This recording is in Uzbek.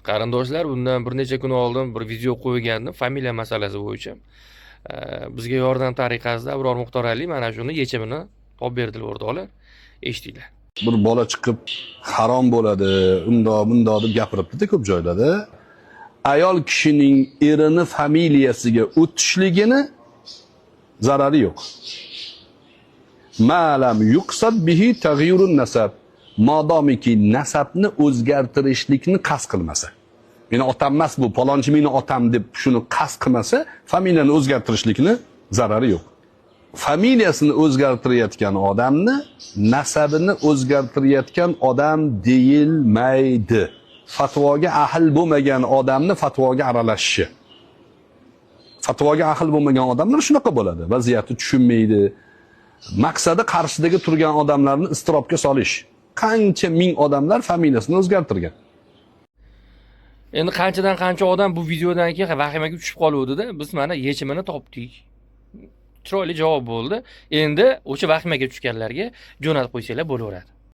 Qarindoshlar bundan bir necha kun oldin bir video qo'ygandim familiya masalasi bo'yicha. Bizga yordam tariqasida Abror Muxtorali mana shuni yechimini topib berdilar o'rtoqlar. Eshitinglar. Bir bola chiqib harom bo'ladi, bundoq deb gapiribdi-da ko'p joylarda. Ayol kishining erini familiyasiga o'tishligini zarari yo'q. Ma'lam yuqsad bihi taghyirun nasab. Modomiki nasabni o'zgartirishlikni qasd qilmasa. Meni otam emas bu, palonchi meni otam deb shuni qasd qilmasa, familiyani o'zgartirishlikni zarari yo'q. Familiyasini o'zgartirayotgan odamni nasabini o'zgartirayotgan odam deyilmaydi. Fatvoga ahl bo'lmagan odamni fatvoga aralashishi. Fatvoga ahl bo'lmagan odamlar shunaqa bo'ladi. Vaziyatni tushunmaydi. Maqsadi qarshidagi turgan odamlarni iztirobga solish. Qancha ming odamlar familiyasini o'zgartirgan. Endi qanchadan qancha odam bu videodan keyin vahimaga tushib qoluvdi-da, biz mana yechimini topdik. Chiroyli javob bo'ldi. Endi o'sha vahimaga tushganlarga jo'natib qo'ysanglar bo'laveradi.